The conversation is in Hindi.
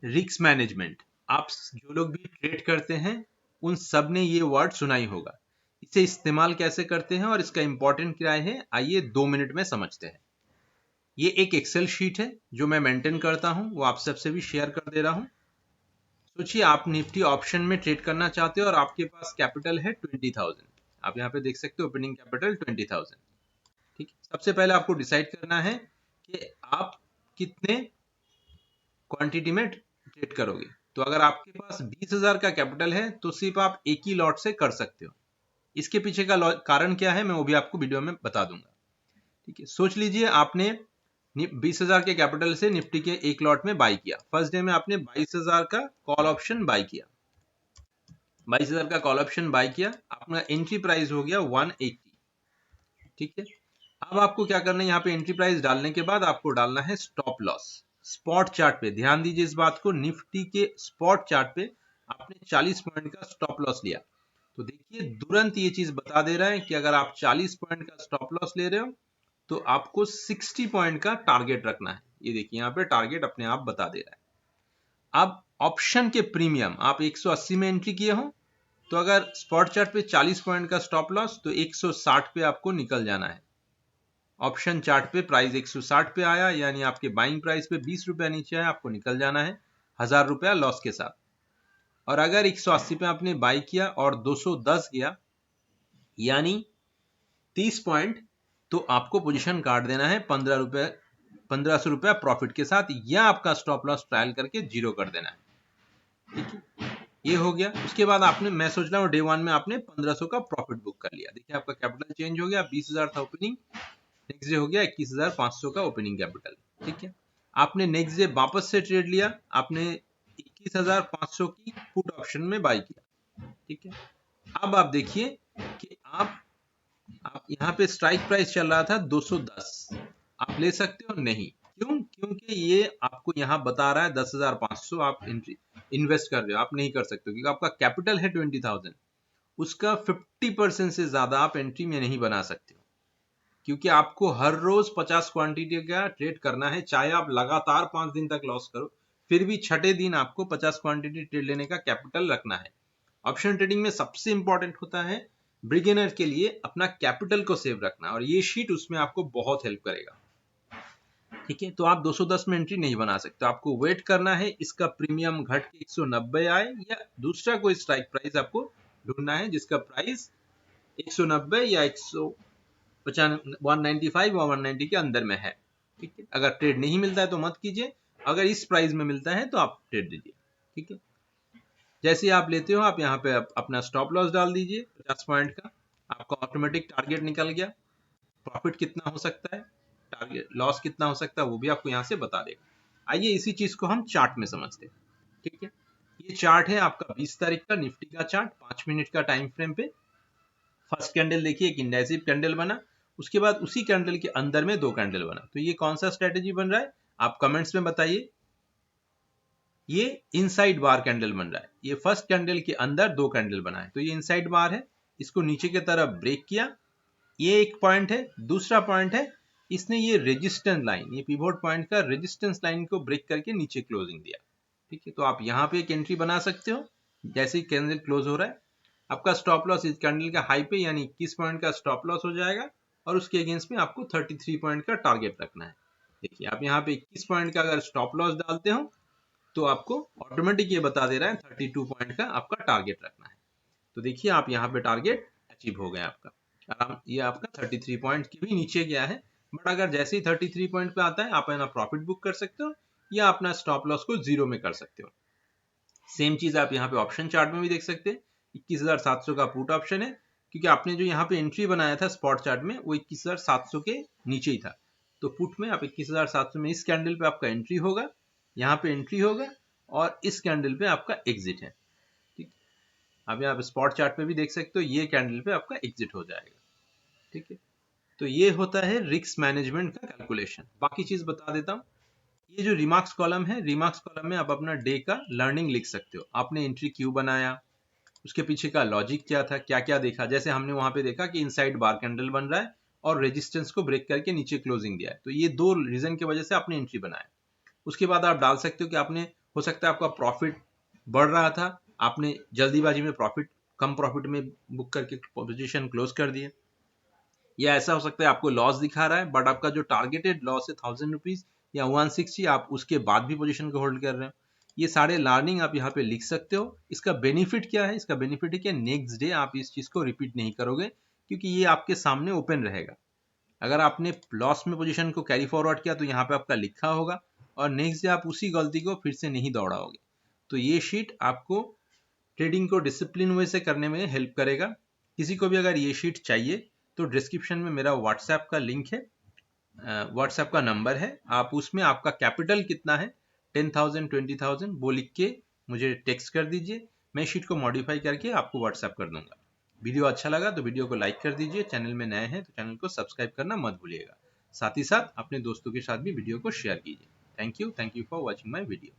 Risk management. आप जो लोग भी ट्रेड करते हैं उन सब ने ये वर्ड सुना ही होगा। इसे इस्तेमाल कैसे करते हैं और इसका इंपॉर्टेंट क्या है, आइए 2 मिनट में समझते हैं। ये एक एक्सेल शीट है जो मैं मेंटेन करता हूं, वो आप सबसे भी शेयर कर दे रहा हूं। सोचिए आप निफ्टी ऑप्शन में ट्रेड करना चाहते हो और आपके पास कैपिटल है 20,000। आप यहाँ पे देख सकते हो ओपनिंग कैपिटल 20,000। ठीक है, सबसे पहले आपको डिसाइड करना है कि आप कितने क्वांटिटी में ट्रेड करोगे। तो अगर आपके पास 20,000 का कैपिटल है तो सिर्फ आप एक ही लॉट से कर सकते हो। इसके पीछे का कारण क्या है मैं वो भी आपको वीडियो में बता दूंगा। ठीक है, सोच लीजिए आपने 20,000 के कैपिटल से निफ्टी के एक लॉट में बाई किया। फर्स्ट डे में आपने 22,000 का कॉल ऑप्शन बाई किया। 22,000 का कॉल ऑप्शन बाई किया, अपना एंट्री प्राइस हो गया 180। ठीक है, अब आपको क्या करना है, यहाँ पे एंट्री प्राइस डालने के बाद आपको डालना है स्टॉप लॉस। स्पॉट चार्ट पे ध्यान दीजिए इस बात को, निफ्टी के स्पॉट चार्ट पे आपने 40 पॉइंट का स्टॉप लॉस लिया। तो देखिए तुरंत ये चीज बता दे रहा है कि अगर आप 40 पॉइंट का स्टॉप लॉस ले रहे हो तो आपको 60 पॉइंट का टारगेट रखना है। ये देखिए यहाँ पे टारगेट अपने आप बता दे रहा है। अब ऑप्शन के प्रीमियम आप 180 में एंट्री किए हो तो अगर स्पॉट चार्ट पे 40 पॉइंट का स्टॉप लॉस तो 160 पे आपको निकल जाना है। ऑप्शन चार्ट पे प्राइस 160 पे आया यानी आपके बाइंग प्राइस पे 20 रुपया नीचे है, आपको निकल जाना है 1000 रुपया लॉस के साथ। और अगर 180 पे आपने बाई किया और 210 गया यानी 30 पॉइंट, तो आपको पोजीशन काट देना है 1500 रुपया प्रॉफिट के साथ, या आपका स्टॉप लॉस ट्रायल करके जीरो कर देना है। ठीक है, ये हो गया। उसके बाद आपने, मैं सोच रहा हूँ डे 1 में आपने 1500 का प्रॉफिट बुक कर लिया। देखिए आपका कैपिटल चेंज हो गया, 20,000 था ओपनिंग, नेक्स्ट डे हो गया 21,500 का ओपनिंग कैपिटल। ठीक है, आपने नेक्स्ट डे वापस से ट्रेड लिया, आपने 21,500 की पुट ऑप्शन में बाई किया। ठीक है, अब आप देखिए कि आप यहाँ पे स्ट्राइक प्राइस चल रहा था 210, आप ले सकते हो नहीं। क्यों? क्योंकि ये आपको यहाँ बता रहा है 10,500 आप इन्वेस्ट कर रहे हो, आप नहीं कर सकते क्योंकि आपका कैपिटल है 20,000, उसका 50% से ज्यादा आप एंट्री में नहीं बना सकते हो, क्योंकि आपको हर रोज 50 क्वांटिटी का ट्रेड करना है। चाहे आप लगातार 5 दिन तक लॉस करो फिर भी छठे दिन आपको 50 क्वांटिटी ट्रेड लेने का कैपिटल रखना है। ऑप्शन ट्रेडिंग में सबसे इंपॉर्टेंट होता है बिगिनर के लिए अपना कैपिटल को सेव रखना, और ये शीट उसमें आपको बहुत हेल्प करेगा। ठीक है, तो आप 210 में एंट्री नहीं बना सकते, आपको वेट करना है इसका प्रीमियम घट के 190 आए या दूसरा कोई स्ट्राइक प्राइस आपको ढूंढना है जिसका प्राइस 190 या 195 और 190 के अंदर में है। ठीक है, अगर ट्रेड नहीं मिलता है तो मत कीजिए, अगर इस प्राइस में मिलता है तो आप ट्रेड दीजिए। ठीक है, जैसे आप लेते हो आप यहाँ पे अपना स्टॉप लॉस डाल दीजिए 50 पॉइंट का, आपका ऑटोमेटिक टारगेट निकल गया। प्रॉफिट कितना हो सकता है, टारगेट लॉस कितना हो सकता है वो भी आपको यहाँ से बता देगा। आइए इसी चीज को हम चार्ट में समझते हैं। ठीक है, ये चार्ट है आपका 20 तारीख का निफ्टी का चार्ट, 5 मिनट का टाइम फ्रेम पे। फर्स्ट कैंडल देखिए एक इंडेसिव कैंडल बना, उसके बाद उसी कैंडल के अंदर में 2 कैंडल बना। तो ये कौन सा स्ट्रेटेजी बन रहा है आप कमेंट्स में बताइए। ये इनसाइड बार कैंडल बन रहा है, ये फर्स्ट कैंडल के अंदर 2 कैंडल बना है तो ये इनसाइड बार है, इसको नीचे की तरफ ब्रेक किया, ये एक पॉइंट है। दूसरा पॉइंट है इसने ये रेजिस्टेंस लाइन, ये पिवोट पॉइंट का रेजिस्टेंस लाइन को ब्रेक करके नीचे क्लोजिंग दिया। ठीक है, तो आप यहाँ पे एक एंट्री बना सकते हो जैसे ही कैंडल क्लोज हो रहा है। आपका स्टॉप लॉस इस कैंडल का हाई पे यानी 21 पॉइंट का स्टॉप लॉस हो जाएगा और उसके अगेंस्ट में आपको 33 पॉइंट का टारगेट रखना है। देखिए आप यहाँ पे 21 पॉइंट का अगर स्टॉप लॉस डालते हो तो आपको ऑटोमेटिक ये बता दे रहा है 32 पॉइंट का आपका टारगेट रखना है। तो देखिए आप यहाँ पे टारगेट अचीव हो गया आपका, आराम, ये आपका 33 पॉइंट के भी नीचे गया है। बट अगर जैसे ही 33 पॉइंट पे आता है आप अपना प्रॉफिट बुक कर सकते हो या अपना स्टॉप लॉस को जीरो में कर सकते हो। सेम चीज आप यहाँ पे ऑप्शन चार्ट में भी देख सकते हैं। 21,700 का पुट ऑप्शन है, क्योंकि आपने जो यहाँ पे एंट्री बनाया था स्पॉट चार्ट में वो 21,700 के नीचे ही था, तो पुट में आप 21,700 में इस कैंडल पे आपका एंट्री होगा, यहाँ पे एंट्री होगा और इस कैंडल पे आपका एग्जिट है। ठीक, अब यहाँ पे स्पॉट चार्ट पे भी देख सकते हो ये कैंडल पे आपका एग्जिट हो जाएगा। ठीक है, तो ये होता है रिस्क मैनेजमेंट का कैलकुलेशन। बाकी चीज बता देता हूँ, ये जो रिमार्क्स कॉलम है, रिमार्क्स कॉलम में आप अपना डे का लर्निंग लिख सकते हो, आपने एंट्री क्यों बनाया, उसके पीछे का लॉजिक क्या था, क्या क्या देखा। जैसे हमने वहां पे देखा कि इनसाइड बार कैंडल बन रहा है और रेजिस्टेंस को ब्रेक करके नीचे क्लोजिंग दिया है, तो ये 2 रीजन की वजह से आपने एंट्री बनाया। उसके बाद आप डाल सकते हो कि आपने हो सकता है आपका प्रॉफिट बढ़ रहा था, आपने जल्दीबाजी में कम प्रॉफिट में बुक करके पोजीशन क्लोज कर दिए, या ऐसा हो सकता है आपको लॉस दिखा रहा है बट आपका जो टारगेटेड लॉस है 1000 रुपीज या 160, आप उसके बाद भी पोजीशन को होल्ड कर रहे हो। ये सारे लर्निंग आप यहाँ पे लिख सकते हो। इसका बेनिफिट क्या है? इसका बेनिफिट है कि नेक्स्ट डे आप इस चीज को रिपीट नहीं करोगे, क्योंकि ये आपके सामने ओपन रहेगा। अगर आपने लॉस में पोजीशन को कैरी फॉरवर्ड किया तो यहाँ पे आपका लिखा होगा, और नेक्स्ट डे आप उसी गलती को फिर से नहीं दोहराओगे। तो ये शीट आपको ट्रेडिंग को डिसिप्लिन वे से करने में हेल्प करेगा। किसी को भी अगर ये शीट चाहिए तो डिस्क्रिप्शन में मेरा व्हाट्सएप का लिंक है, व्हाट्सएप का नंबर है, आप उसमें आपका कैपिटल कितना है 10,000 20,000 वो लिख के मुझे टेक्स्ट कर दीजिए। मैं शीट को मॉडिफाई करके आपको व्हाट्सएप कर दूंगा। वीडियो अच्छा लगा तो वीडियो को लाइक कर दीजिए, चैनल में नए हैं तो चैनल को सब्सक्राइब करना मत भूलिएगा। साथ ही साथ अपने दोस्तों के साथ भी वीडियो को शेयर कीजिए। Thank you for watching my video.